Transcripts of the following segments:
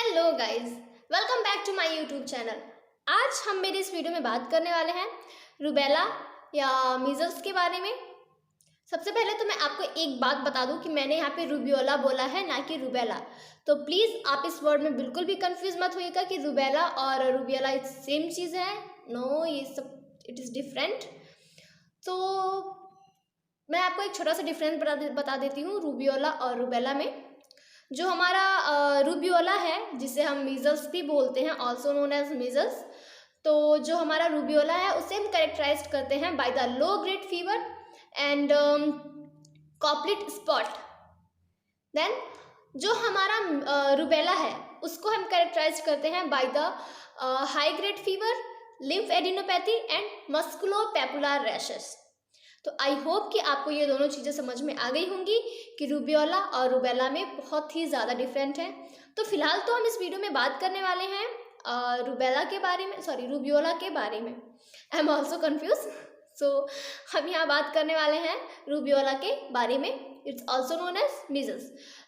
Hello guys, welcome back to my YouTube channel. आज हम मेरे इस वीडियो में बात करने वाले हैं रूबेला या मीजल्स के बारे में। सबसे पहले तो मैं आपको एक बात बता दूं कि मैंने यहाँ पे रूबियोला बोला है, ना कि रूबेला। तो प्लीज़ आप इस वर्ड में बिल्कुल भी कंफ्यूज मत होइएगा कि रूबेला और रूबियोला सेम चीज़ है। नो, ये सब इट इज़ डिफरेंट। तो मैं आपको एक छोटा सा डिफरेंस बता देती हूँ रूबियोला और रूबेला में। जो हमारा रूबियोला है, जिसे हम मीजल्स भी बोलते हैं, ऑल्सो नोन एज मीजल्स, तो जो हमारा रूबियोला है उसे हम करेक्टराइज करते हैं by the low grade fever and Koplik spot. Then जो हमारा रूबेला है उसको हम करेक्टराइज करते हैं by the high grade fever, lymph adenopathy and maculopapular rashes. तो आई होप कि आपको ये दोनों चीज़ें समझ में आ गई होंगी कि रूबियोला और रूबेला में बहुत ही ज़्यादा डिफरेंट है। तो फिलहाल तो हम इस वीडियो में बात करने वाले हैं रूबेला के बारे में, सॉरी रूबियोला के बारे में। I am also confuse. So हम यहाँ बात करने वाले हैं रूबियोला के बारे में, it's also known as measles.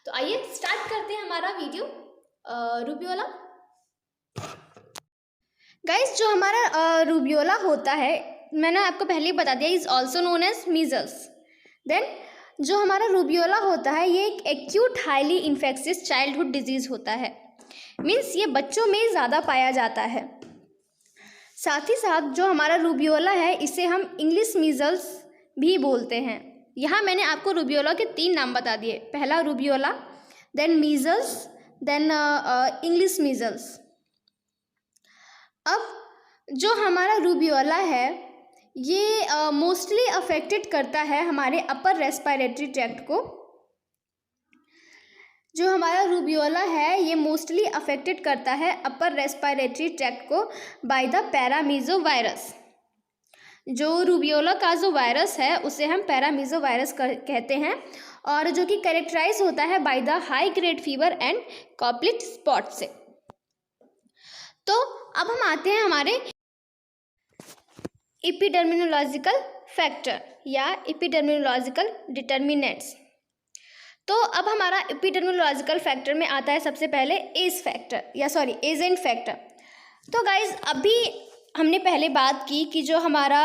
तो आइए स्टार्ट करते हैं हमारा वीडियो रूबियोला। गाइस, जो हमारा रूबियोला होता है, मैंने आपको पहले ही बता दिया, is also known as measles. Then जो हमारा रूबियोला होता है ये एक acute highly infectious childhood disease होता है। मीन्स ये बच्चों में ज़्यादा पाया जाता है। साथ ही साथ जो हमारा रूबियोला है इसे हम इंग्लिश मीजल्स भी बोलते हैं। यहाँ मैंने आपको रूबियोला के 3 नाम बता दिए, पहला rubeola, then measles, then English measles. अब जो हमारा रूबियोला है ये मोस्टली अफेक्टेड करता है हमारे अपर रेस्पिरेटरी ट्रैक्ट को। जो हमारा रूबियोला है ये मोस्टली अफेक्टेड करता है अपर रेस्पिरेटरी ट्रैक्ट को बाय द पैरामीजो वायरस। जो रूबियोला का जो वायरस है उसे हम पैरामीजो वायरस कहते हैं, और जो कि कैरेक्टराइज होता है by the high grade fever and Koplik spot से। तो अब हम आते हैं हमारे एपिडर्मिनोलॉजिकल फैक्टर या एपिडर्मिनोलॉजिकल डिटर्मिनेंट्स। तो अब हमारा एपिडर्मिनोलॉजिकल फैक्टर में आता है सबसे पहले एज फैक्टर या सॉरी एजेंट फैक्टर। तो गाइज, अभी हमने पहले बात की कि जो हमारा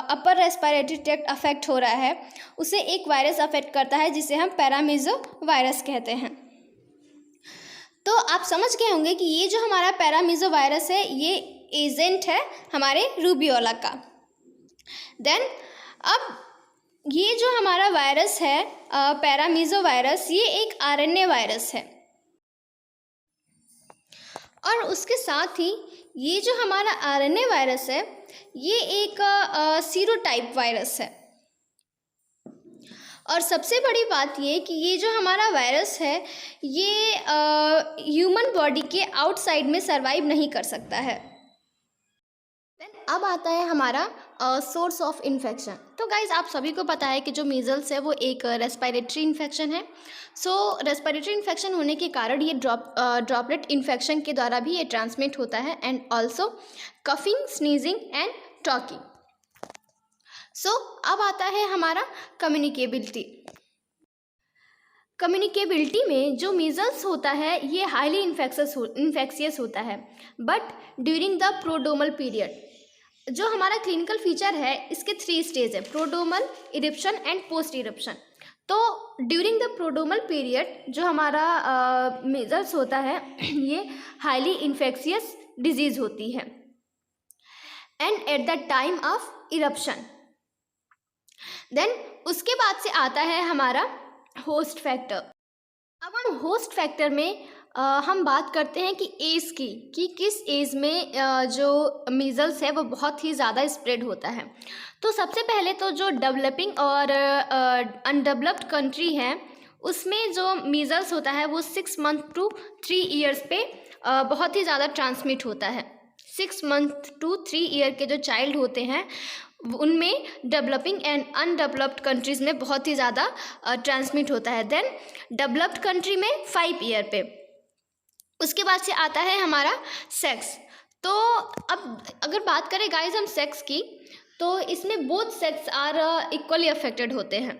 अपर रेस्पिरेटरी ट्रैक्ट अफेक्ट हो रहा है उसे एक वायरस अफेक्ट करता है जिसे हम पैरामीजो वायरस कहते हैं। तो आप समझ गए होंगे कि ये जो हमारा पैरामीजो वायरस है ये एजेंट है हमारे रूबियोला का। देन अब ये जो हमारा वायरस है पैरामीजो वायरस, ये एक आरएनए वायरस है, और उसके साथ ही ये जो हमारा आरएनए वायरस है ये एक सीरोटाइप वायरस है। और सबसे बड़ी बात ये कि ये जो हमारा वायरस है ये ह्यूमन बॉडी के आउटसाइड में सरवाइव नहीं कर सकता है। अब आता है हमारा सोर्स ऑफ इन्फेक्शन। तो गाइज, आप सभी को पता है कि जो मीजल्स है वो एक रेस्पिरेटरी इन्फेक्शन है। सो रेस्पिरेटरी इन्फेक्शन होने के कारण ये ड्रॉपलेट इन्फेक्शन के द्वारा भी ये ट्रांसमिट होता है, and also coughing, sneezing and talking. So अब आता है हमारा कम्युनिकेबिलिटी। कम्युनिकेबिलिटी में जो मीजल्स होता है ये हाईली इन्फेक्शियस होता है, बट ड्यूरिंग द प्रोडोमल पीरियड। जो हमारा क्लिनिकल फीचर है इसके 3 स्टेज है, प्रोडोमल, इरप्शन एंड पोस्ट इरप्शन। तो ड्यूरिंग द प्रोडोमल पीरियड जो हमारा मीजल्स होता है ये हाईली इन्फेक्शियस डिजीज़ होती है, and at the time of eruption. Then उसके बाद से आता है हमारा होस्ट फैक्टर। अब हम होस्ट फैक्टर में हम बात करते हैं कि एज की, कि किस एज में जो मीजल्स है वो बहुत ही ज़्यादा स्प्रेड होता है। तो सबसे पहले तो जो डेवलपिंग और अनडेवलप्ड कंट्री हैं उसमें जो मीजल्स होता है वो 6 मंथ टू 3 ईयर्स पे बहुत ही ज़्यादा ट्रांसमिट होता है। 6 मंथ टू 3 ईयर के जो चाइल्ड होते हैं उनमें डेवलपिंग एंड अनडेवलप्ड कंट्रीज़ में बहुत ही ज़्यादा ट्रांसमिट होता है। देन डेवलप्ड कंट्री में 5 ईयर पे। उसके बाद से आता है हमारा सेक्स। तो अब अगर बात करें गाइज हम सेक्स की, तो इसमें both sex are equally affected होते हैं।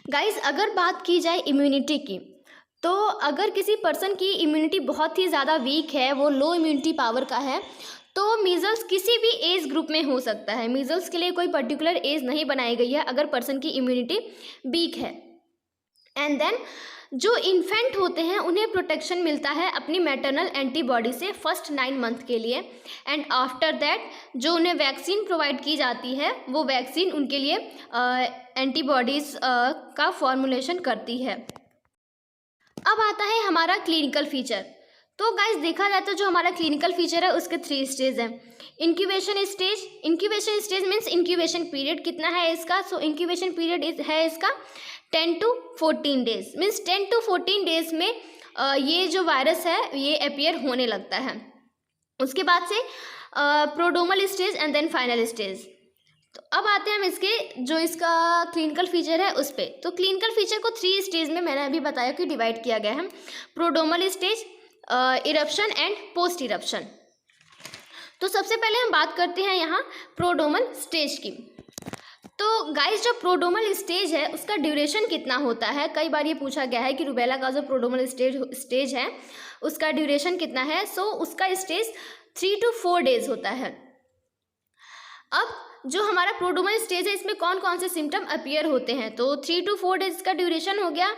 गाइज, अगर बात की जाए इम्यूनिटी की, तो अगर किसी पर्सन की इम्यूनिटी बहुत ही ज़्यादा वीक है, वो लो इम्यूनिटी पावर का है, तो मीज़ल्स किसी भी एज ग्रुप में हो सकता है। मीज़ल्स के लिए कोई पर्टिकुलर एज नहीं बनाई गई है अगर पर्सन की इम्यूनिटी वीक है। एंड देन जो इन्फेंट होते हैं उन्हें प्रोटेक्शन मिलता है अपनी मैटरनल एंटीबॉडी से फर्स्ट 9 मंथ के लिए। एंड आफ्टर दैट जो उन्हें वैक्सीन प्रोवाइड की जाती है वो वैक्सीन उनके लिए एंटीबॉडीज़ का फॉर्मुलेशन करती है। अब आता है हमारा क्लिनिकल फीचर। तो गाइस देखा जाए तो जो हमारा क्लिनिकल फीचर है उसके 3 स्टेज हैं। Incubation stage means incubation period कितना है इसका। सो इंक्यूबेशन पीरियड है इसका 10 to 14 days, means 10 to 14 days में ये जो वायरस है ये अपीयर होने लगता है। उसके बाद से prodromal stage and then final stage. तो अब आते हैं हम इसका क्लिनिकल फीचर है उस पर। तो क्लिनिकल फीचर को 3 स्टेज में मैंने अभी बताया कि डिवाइड किया गया है। Prodromal stage, eruption and post eruption. तो सबसे पहले हम बात करते हैं यहाँ प्रोडोमल स्टेज की। तो गाइस जो प्रोडोमल स्टेज है उसका ड्यूरेशन कितना होता है, कई बार ये पूछा गया है कि रुबेला का जो प्रोडोमल स्टेज है उसका ड्यूरेशन कितना है। सो उसका स्टेज 3 to 4 डेज होता है। अब जो हमारा प्रोडोमल स्टेज है इसमें कौन कौन से सिम्टम अपीयर होते हैं, तो 3 to 4 डेज का ड्यूरेशन हो गया।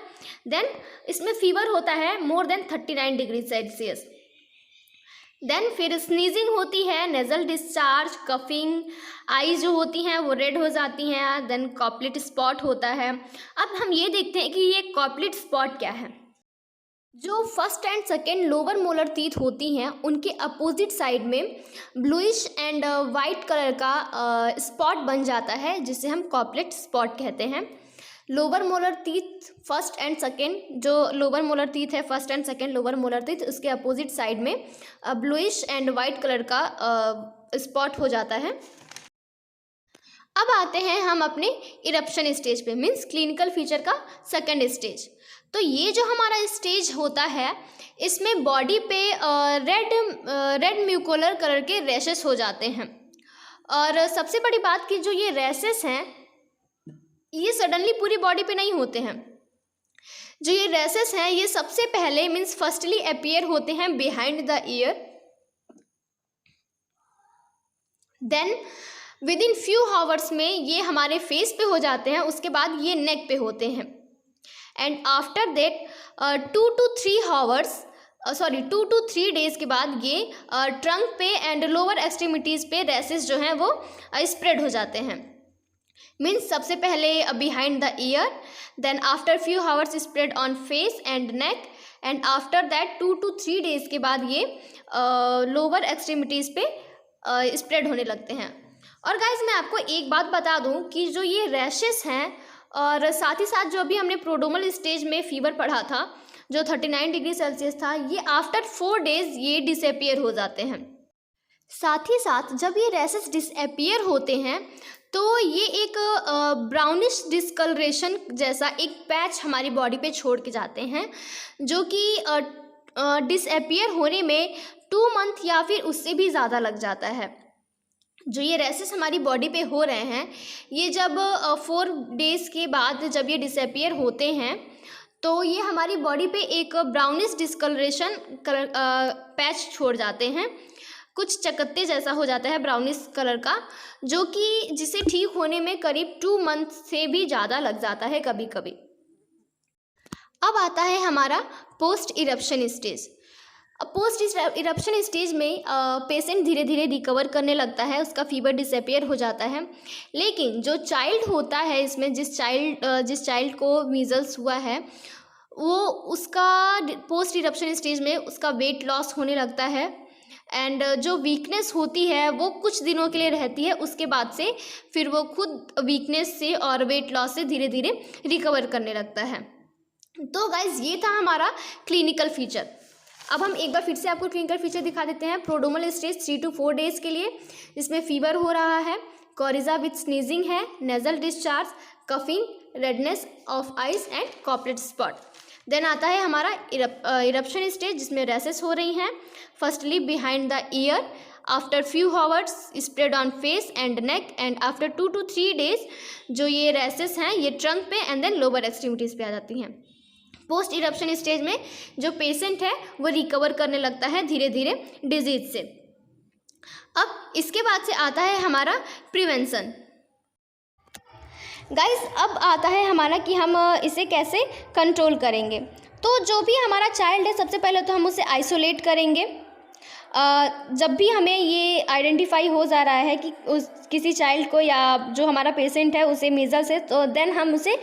देन इसमें फीवर होता है more than 39 degree Celsius. Then फिर स्नीजिंग होती है, नेजल डिस्चार्ज, कफिंग, आईज जो होती हैं वो रेड हो जाती हैं। देन कॉपलेट स्पॉट होता है। अब हम ये देखते हैं कि ये कॉपलेट स्पॉट क्या है। जो first and second lower molar teeth होती हैं उनके अपोजिट साइड में ब्लूइश एंड वाइट कलर का स्पॉट बन जाता है जिसे हम कॉपलेट स्पॉट कहते हैं। Lower molar teeth first and second, जो लोअर मोलर टीथ है first and second lower molar teeth, उसके अपोजिट साइड में ब्लूइश एंड वाइट कलर का स्पॉट हो जाता है। अब आते हैं हम अपने इरप्शन स्टेज पे, मीन्स क्लिनिकल फीचर का सेकेंड स्टेज। तो ये जो हमारा स्टेज होता है इसमें बॉडी पे रेड म्यूकोलर कलर के रैशेस हो जाते हैं। और सबसे बड़ी बात कि जो ये रैशेस हैं ये सडनली पूरी बॉडी पे नहीं होते हैं। जो ये रैशेस हैं ये सबसे पहले मीन्स फर्स्टली अपीयर होते हैं behind the ear, then within few hours में ये हमारे फेस पे हो जाते हैं, उसके बाद ये नेक पे होते हैं। And after that 2 to 3 days के बाद ये ट्रंक पे एंड लोअर एक्सट्रीमिटीज़ पे रैसेस जो हैं वो स्प्रेड हो जाते हैं। मीन्स सबसे पहले behind the ear, then after few hours spread on face and neck, and after that 2 to 3 days के बाद ये लोअर एक्सट्रीमिटीज़ पे स्प्रेड होने लगते हैं। और गाइज मैं आपको एक बात बता दूं कि जो ये रैशेस हैं और साथ ही साथ जो अभी हमने प्रोडोमल स्टेज में फीवर पढ़ा था जो 39 डिग्री सेल्सियस था, ये आफ्टर 4 डेज ये डिसअपियर हो जाते हैं। साथ ही साथ जब ये रैशेस डिसअपियर होते हैं तो ये एक ब्राउनिश डिस्कलरेशन जैसा एक पैच हमारी बॉडी पे छोड़ के जाते हैं, जो कि डिसअपियर होने में 2 मंथ या फिर उससे भी ज़्यादा लग जाता है। जो ये रैसेस हमारी बॉडी पे हो रहे हैं ये जब 4 डेज़ के बाद जब ये डिसअपियर होते हैं तो ये हमारी बॉडी पे एक ब्राउनिश डिस्कलरेशन पैच छोड़ जाते हैं, कुछ चकत्ते जैसा हो जाता है ब्राउनिश कलर का, जो कि जिसे ठीक होने में करीब 2 मंथ से भी ज़्यादा लग जाता है कभी कभी। अब आता है हमारा post eruption stage. Post eruption stage में पेशेंट धीरे धीरे रिकवर करने लगता है, उसका फीवर डिसअपियर हो जाता है। लेकिन जो चाइल्ड होता है इसमें जिस चाइल्ड को मीजल्स हुआ है वो उसका पोस्ट इरप्शन स्टेज में उसका वेट लॉस होने लगता है एंड जो वीकनेस होती है वो कुछ दिनों के लिए रहती है, उसके बाद से फिर वो खुद वीकनेस से और वेट लॉस से धीरे धीरे रिकवर करने लगता है। तो गाइज ये था हमारा क्लिनिकल फीचर। अब हम एक बार फिर से आपको क्लिनिकल फीचर दिखा देते हैं। प्रोडोमल स्टेज 3 to 4 डेज़ के लिए, जिसमें फीवर हो रहा है, कोरिजा विथ स्नीजिंग है, nasal discharge, coughing, redness of eyes and Koplik spot. Then आता है हमारा इरप्शन स्टेज जिसमें रैसेस हो रही हैं, firstly behind the year, after few hours spread on face and neck, and after 2 to 3 days जो ये रैसेस हैं ये ट्रंक पे एंड देन लोअर एक्सट्रीमिटीज़ पे आ जाती हैं। पोस्ट इरप्शन स्टेज में जो पेशेंट है वो रिकवर करने लगता है धीरे धीरे डिजीज से। अब इसके बाद से आता है हमारा प्रिवेंशन। गाइस अब आता है हमारा कि हम इसे कैसे कंट्रोल करेंगे। तो जो भी हमारा चाइल्ड है सबसे पहले तो हम उसे आइसोलेट करेंगे। जब भी हमें ये आइडेंटिफाई हो जा रहा है कि किसी चाइल्ड को या जो हमारा पेशेंट है उसे मीजल्स है, तो देन हम उसे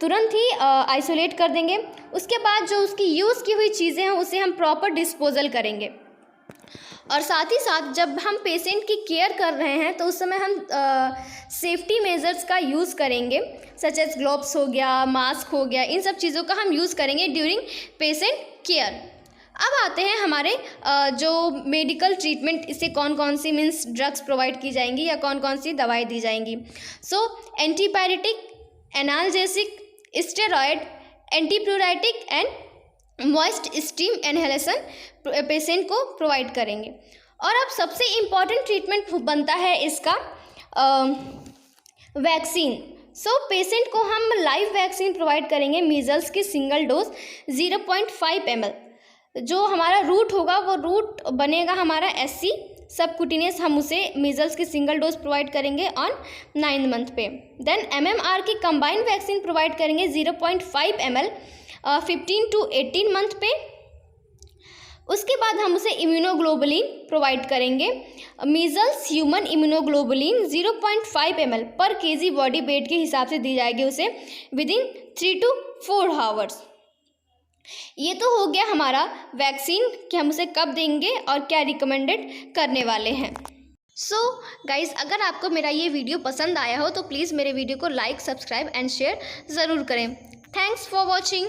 तुरंत ही आइसोलेट कर देंगे। उसके बाद जो उसकी यूज़ की हुई चीज़ें हैं उसे हम प्रॉपर डिस्पोजल करेंगे। और साथ ही साथ जब हम पेशेंट की केयर कर रहे हैं तो उस समय हम सेफ्टी मेजर्स का यूज़ करेंगे, सच एज ग्लोव्स हो गया, मास्क हो गया, इन सब चीज़ों का हम यूज़ करेंगे ड्यूरिंग पेशेंट केयर। अब आते हैं हमारे जो मेडिकल ट्रीटमेंट, इससे कौन कौन सी मीन्स ड्रग्स प्रोवाइड की जाएंगी या कौन कौन सी दवाई दी जाएंगी। So antipyretic, analgesic, steroid, antipruritic and moist steam inhalation patient को प्रोवाइड करेंगे। और अब सबसे इम्पॉर्टेंट ट्रीटमेंट बनता है इसका वैक्सीन। सो पेशेंट को हम लाइव वैक्सीन प्रोवाइड करेंगे मीजल्स की सिंगल डोज 0.5 ml। जो हमारा रूट होगा वो रूट बनेगा हमारा SC सबकुटिनियस, हम उसे मीजल्स की सिंगल डोज प्रोवाइड करेंगे ऑन 9 मंथ पे। देन MMR की कंबाइंड वैक्सीन प्रोवाइड करेंगे 0.5 ml 15 to 18 मंथ पे। उसके बाद हम उसे इम्यूनोग्लोबुलिन प्रोवाइड करेंगे, मीजल्स ह्यूमन इम्यूनोग्लोबुलिन 0.5 ml पर kg बॉडी वेट के हिसाब से दी जाएगी उसे विदिन 3 to 4 आवर्स। ये तो हो गया हमारा वैक्सीन कि हम उसे कब देंगे और क्या रिकमेंडेड करने वाले हैं। सो गाइस, अगर आपको मेरा ये वीडियो पसंद आया हो तो प्लीज़ मेरे वीडियो को लाइक, सब्सक्राइब एंड शेयर ज़रूर करें। Thanks for watching.